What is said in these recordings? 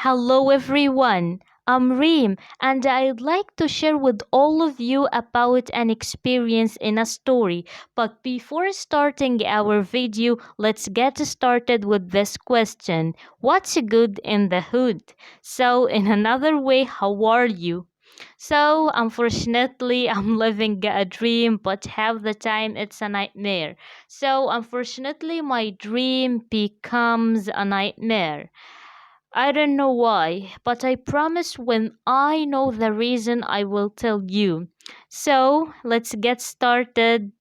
Hello everyone, I'm Reem and I'd like to share with all of you about an experience in a story. But before starting our video, let's get started with this question. What's good in the hood? So, in another way, how are you? So, unfortunately, I'm living a dream, but half the time it's a nightmare. So, unfortunately, my dream becomes a nightmare. I don't know why, but I promise when I know the reason I will tell you. So let's get started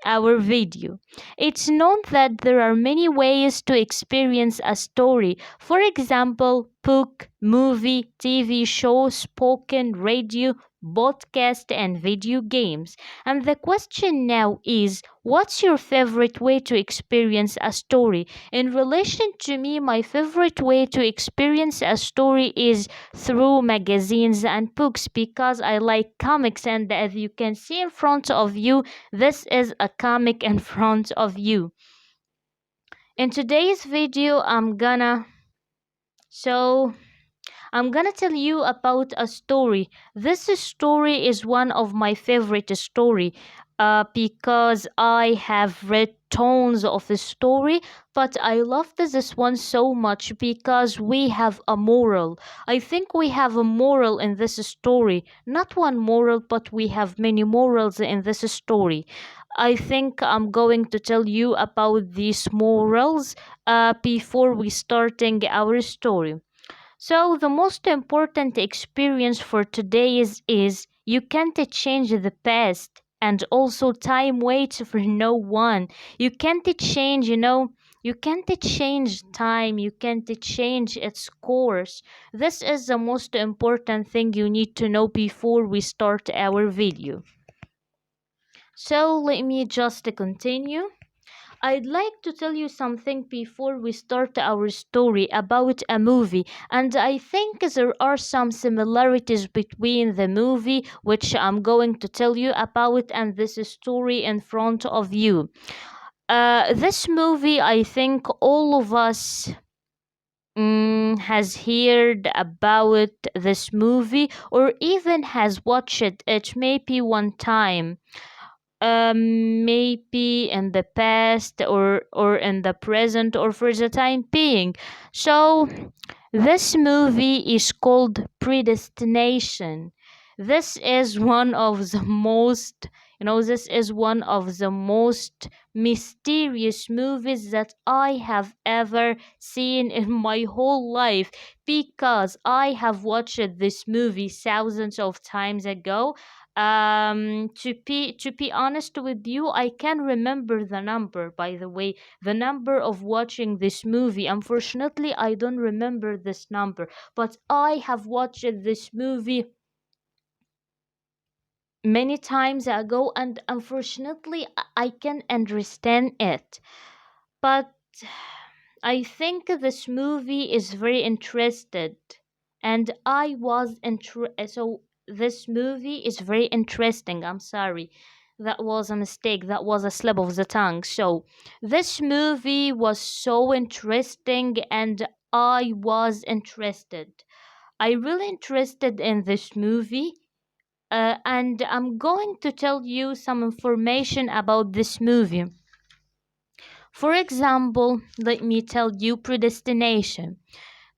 our video. It's known that there are many ways to experience a story. For example, book, movie, TV show, spoken, radio, podcast, and video games. And the question now is, what's your favorite way to experience a story? In relation to me, my favorite way to experience a story is through magazines and books because I like comics, and as you can see in front of you, this is a comic in front of you. In today's video, so I'm gonna tell you about a story. This story is one of my favorite story because I have read tons of the story, but I love this one so much because we have a moral. I think we have a moral in this story. Not one moral, but we have many morals in this story. I think I'm going to tell you about these morals before we starting our story. So the most important experience for today is you can't change the past, and also time waits for no one. You can't change, you can't change time, you can't change its course. This is the most important thing you need to know before we start our video. So let me just continue. I'd like to tell you something before we start our story about a movie, and I think there are some similarities between the movie, which I'm going to tell you about, and this story in front of you. This movie, I think all of us has heard about this movie or even has watched it maybe one time, maybe in the past or in the present or for the time being. So this movie is called Predestination. This is one of the most, this is one of the most mysterious movies that I have ever seen in my whole life because I have watched this movie thousands of times ago. To be honest with you, I can remember the number, by the way, the number of watching this movie. Unfortunately, I don't remember this number, but I have watched this movie many times ago, and unfortunately I can understand it. But I think this movie is very interested, and I was so this movie is very interesting. I'm sorry. That was a mistake. That was a slip of the tongue. So, this movie was so interesting, and I was interested. I really interested in this movie, and I'm going to tell you some information about this movie. For example, let me tell you Predestination.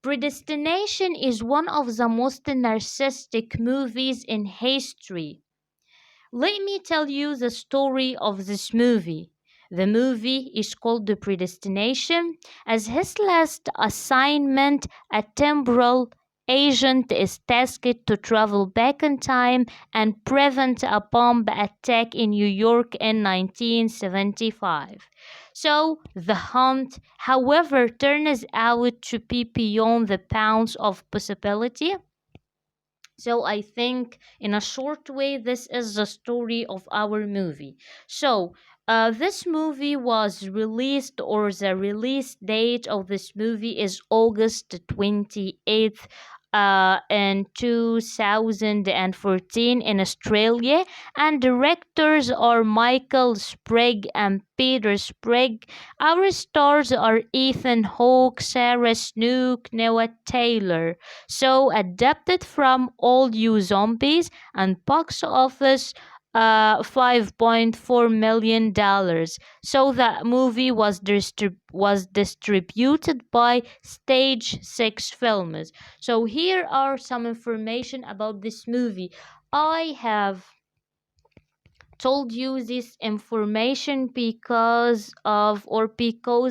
Predestination is one of the most narcissistic movies in history. Let me tell you the story of this movie. The movie is called The Predestination, as his last assignment, a temporal agent is tasked to travel back in time and prevent a bomb attack in New York in 1975. So, the hunt, however, turns out to be beyond the bounds of possibility. So I think in a short way, this is the story of our movie. So this movie was released, or the release date of this movie is August 28th. in 2014 in Australia, and directors are Michael Sprigg and Peter Sprigg. Our stars are Ethan Hawke, Sarah Snook, Noah Taylor. So adapted from All You Zombies and box office $5.4 million. So that movie was distributed by Stage 6 Films. So here are some information about this movie. I have told you this information because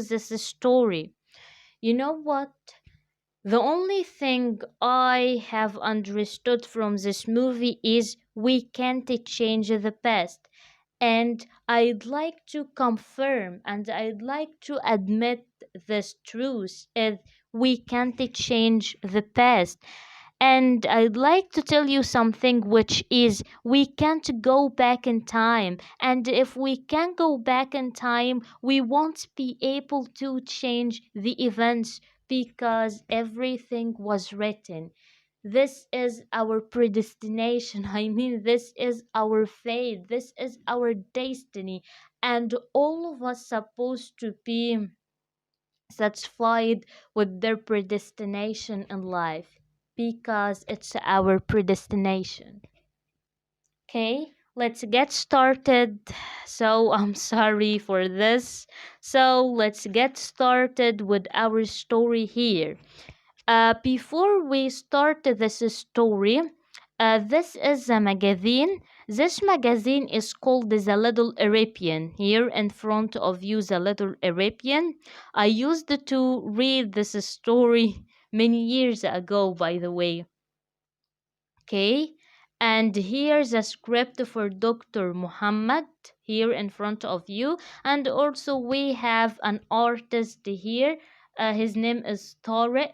this is story. You know what? The only thing I have understood from this movie is we can't change the past. And I'd like to confirm and I'd like to admit this truth is we can't change the past. And I'd like to tell you something, which is we can't go back in time. And if we can go back in time, we won't be able to change the events because everything was written. This is our predestination. I mean, this is our fate. This is our destiny. And all of us supposed to be satisfied with their predestination in life because it's our predestination. Okay, let's get started. So, I'm sorry for this. So, let's get started with our story here. Before we start this story, this is a magazine. This magazine is called The Little Arabian. Here in front of you, The Little Arabian. I used to read this story many years ago, by the way. Okay, and here's a script for Dr. Muhammad here in front of you, and also we have an artist here. His name is Tariq.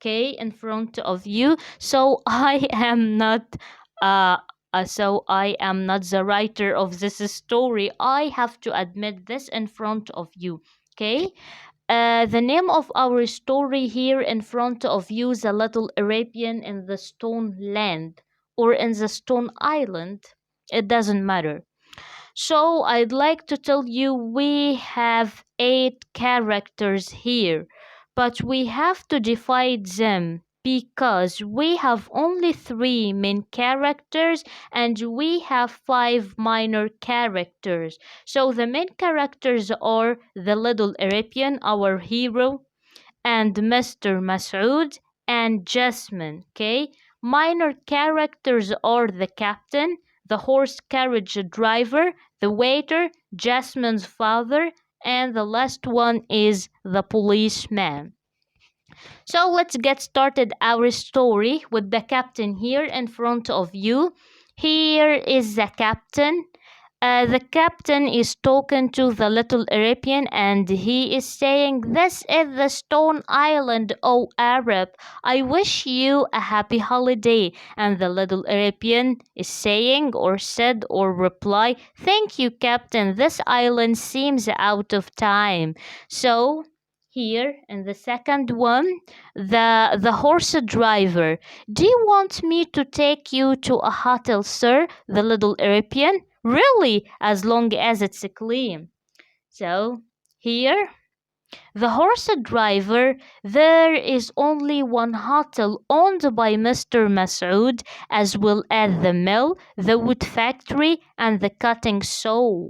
Okay, in front of you. So I am not. Uh, so I am not the writer of this story. I have to admit this in front of you. Okay, the name of our story here in front of you is a little Arabian in the Stone Land or in the Stone Island. It doesn't matter. So I'd like to tell you we have 8 characters here, but we have to divide them because we have only 3 main characters and we have 5 minor characters. So the main characters are the little Arabian, our hero, and Mr. Masood and Jasmine. Okay, minor characters are the captain, the horse carriage driver, the waiter, Jasmine's father, and the last one is the policeman. So let's get started our story with the captain here in front of you. Here is the captain. The captain is talking to the little Arabian and he is saying, "This is the Stone Island, O Arab. I wish you a happy holiday." And the little Arabian is saying or said or reply, "Thank you, Captain. This island seems out of time." So here in the second one, the horse driver, "Do you want me to take you to a hotel, sir?" The little Arabian, "Really, as long as it's clean." So here, the horse driver, "There is only one hotel owned by Mr. Masood, as well as the mill, the wood factory, and the cutting saw."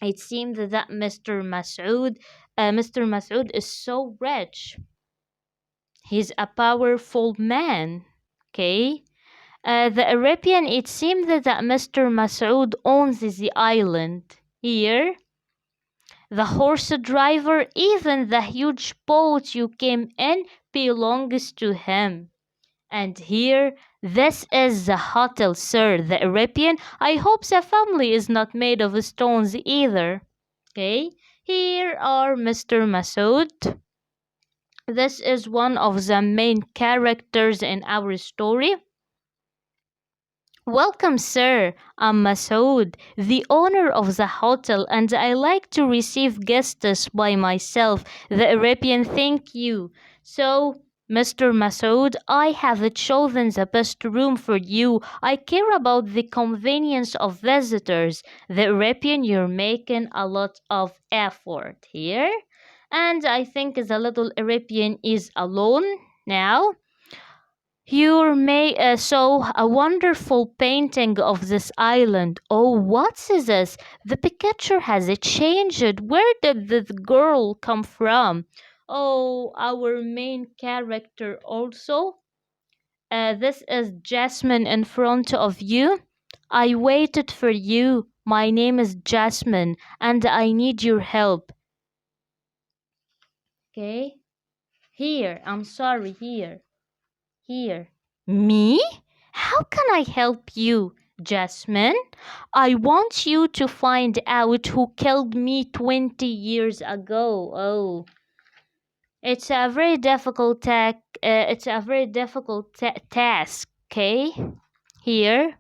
It seemed that Mr. Masood is so rich. He's a powerful man. Okay. The Arabian, it seemed that Mr. Masood owns the island. Here, the horse driver, "Even the huge boat you came in belongs to him." And here, "This is the hotel, sir." The Arabian, "I hope the family is not made of stones either." Okay, here are Mr. Masood. This is one of the main characters in our story. "Welcome, sir. I'm Masood, the owner of the hotel, and I like to receive guests by myself." The Arabian, "Thank you." So Mr. Masood, I have chosen the best room for you. I care about the convenience of visitors. The Arabian, you're making a lot of effort here. And I think the little Arabian is alone now. You may saw a wonderful painting of this island. Oh, what's this? The picture has changed. Where did this girl come from? Oh, our main character also. This is Jasmine in front of you. I waited for you. My name is Jasmine, and I need your help. Okay? Here, I'm sorry, here. Here. Me? How can I help you, Jasmine? I want you to find out who killed me 20 years ago. Oh, it's a very difficult task, okay? Here.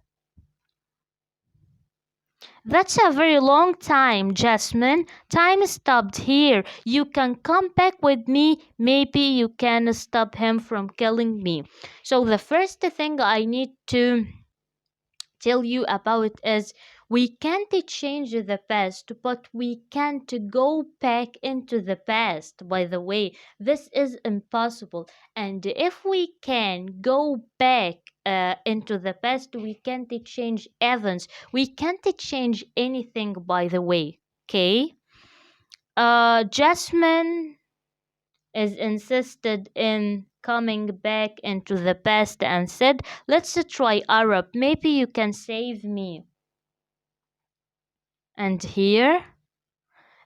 That's a very long time, Jasmine. Time stopped here. You can come back with me. Maybe you can stop him from killing me. So the first thing I need to tell you about is we can't change the past, but we can't go back into the past. By the way, this is impossible. And if we can go back into the past, we can't change events. We can't change anything, by the way. Okay? Jasmine is insisted in coming back into the past and said, let's try Arab. Maybe you can save me. And here,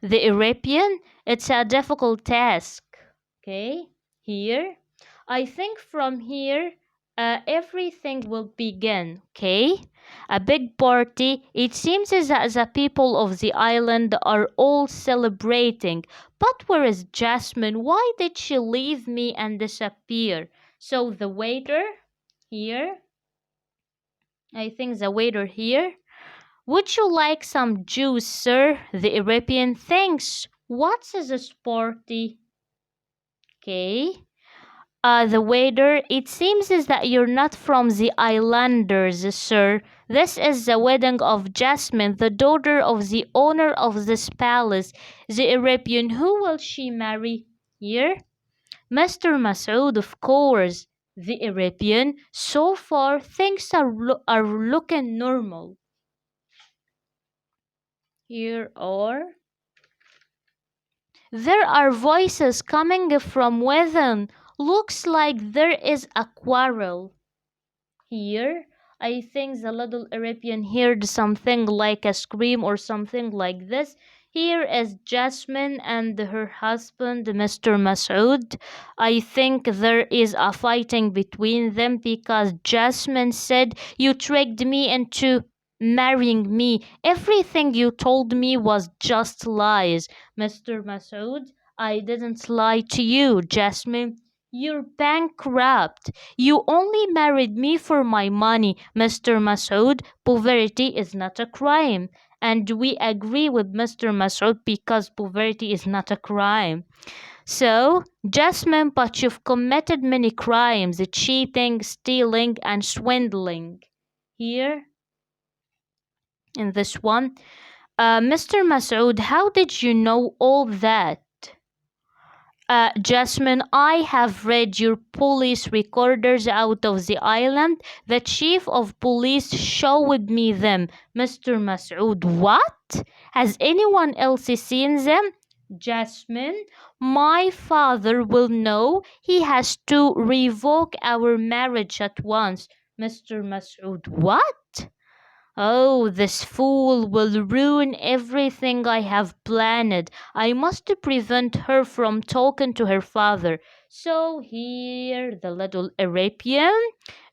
the Arabian, it's a difficult task. Okay, here, I think from here, everything will begin. Okay, a big party. It seems as that the people of the island are all celebrating. But where is Jasmine? Why did she leave me and disappear? So the waiter here, I think the waiter here. Would you like some juice, sir? The Arabian thanks. What's this party? Okay. The waiter, it seems is that you're not from the islanders, sir. This is the wedding of Jasmine, the daughter of the owner of this palace. The Arabian, who will she marry? Here? Mr. Masood, of course. The Arabian, so far things are looking normal. Here are There are voices coming from within. Looks like there is a quarrel. Here, I think the little Arabian heard something like a scream or something like this. Here is Jasmine and her husband, Mr. Masood. I think there is a fighting between them because Jasmine said, you tricked me into marrying me. Everything you told me was just lies. Mr. Masood, I didn't lie to you, Jasmine. You're bankrupt. You only married me for my money, Mr. Masood. Poverty is not a crime. And we agree with Mr. Masood because poverty is not a crime. So, Jasmine, but you've committed many crimes cheating, stealing, and swindling. Here, in this one, Mr. Masood, how did you know all that? Jasmine, I have read your police recorders out of the island. The chief of police showed me them. Mr. Masood, what? Has anyone else seen them? Jasmine, my father will know. He has to revoke our marriage at once. Mr. Masood, what? Oh, this fool will ruin everything I have planned. I must prevent her from talking to her father. So here, the little Arabian.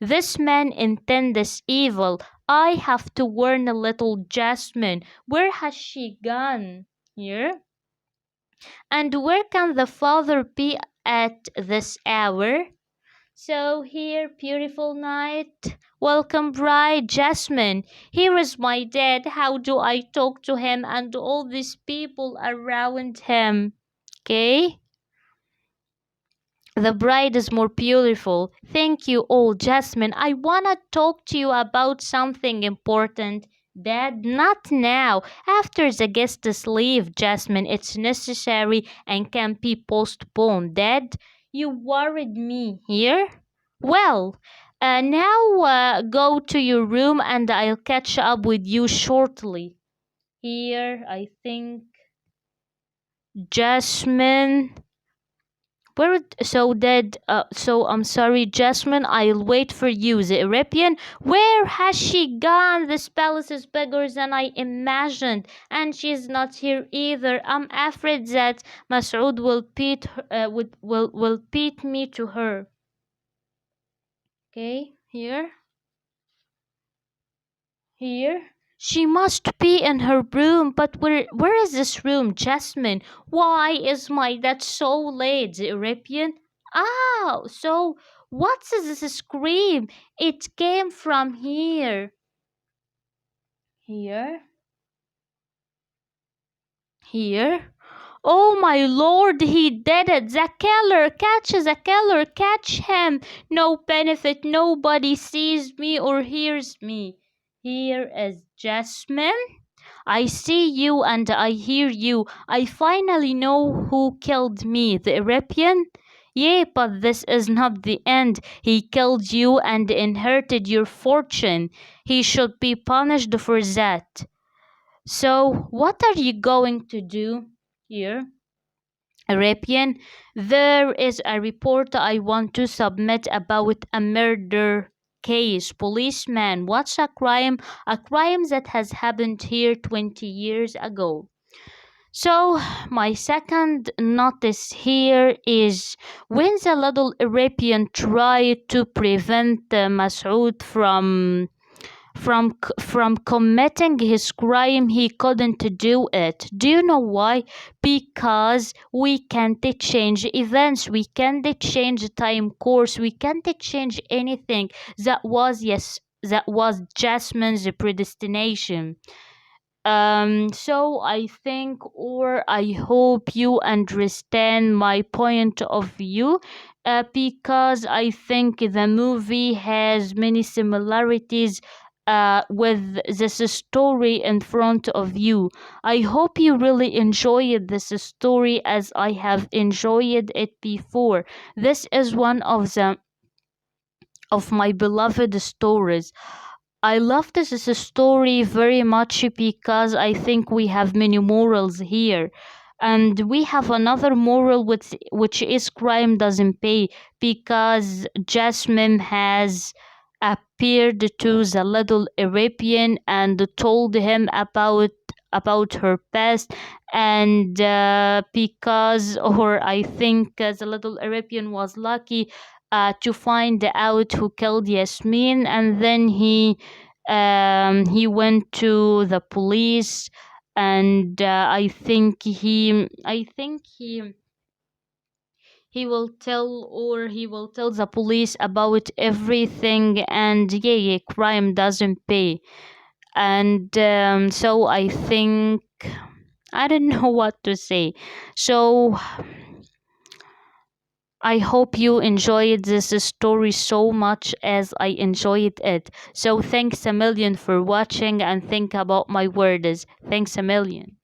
This man intends evil. I have to warn little Jasmine. Where has she gone? Here? And where can the father be at this hour? So here, beautiful night. Welcome, bride Jasmine. Here is my dad. How do I talk to him and all these people around him? Okay? The bride is more beautiful. Thank you all, Jasmine. I wanna talk to you about something important. Dad, not now. After the guests leave, Jasmine, it's necessary and can be postponed. Dad, you worried me here. Well, now go to your room and I'll catch up with you shortly. Here, I think Jasmine. So I'm sorry, Jasmine, I'll wait for you. The Arabian, where has she gone? This palace is bigger than I imagined, and she's not here either. I'm afraid that Masoud will beat her, will beat me to her. Okay, here. She must be in her room, but where is this room, Jasmine? Why is my dad so late, the Arabian? Oh, so what's this scream? It came from here. Here? Here? Oh my lord, he did it! The killer! Catch the killer! Catch him! No benefit, nobody sees me or hears me. Here is Jasmine. I see you and I hear you. I finally know who killed me. The Arabian? Yeah, but this is not the end. He killed you and inherited your fortune. He should be punished for that. So, what are you going to do here? Arabian, there is a report I want to submit about a murder case. Policeman, what's a crime? A crime that has happened here 20 years ago. So, my second notice here is when the little Arabian tried to prevent Masoud from committing his crime, he couldn't do it. Do you know why? Because we can't change events, we can't change time course, we can't change anything. That was Jasmine's predestination. So I think, or I hope you understand my point of view, because I think the movie has many similarities with this story in front of you. I hope you really enjoyed this story as I have enjoyed it before. This is one of my beloved stories. I love this story very much because I think we have many morals here. And we have another moral which is crime doesn't pay, because Jasmine has appeared to the little Arabian and told him about her past, and because, or I think the little Arabian was lucky to find out who killed Yasmin, and then he went to the police, and I think he will tell, or he will tell the police about everything, and yeah, crime doesn't pay. And so I think I don't know what to say. So I hope you enjoyed this story so much as I enjoyed it. So thanks a million for watching, and think about my words. Thanks a million.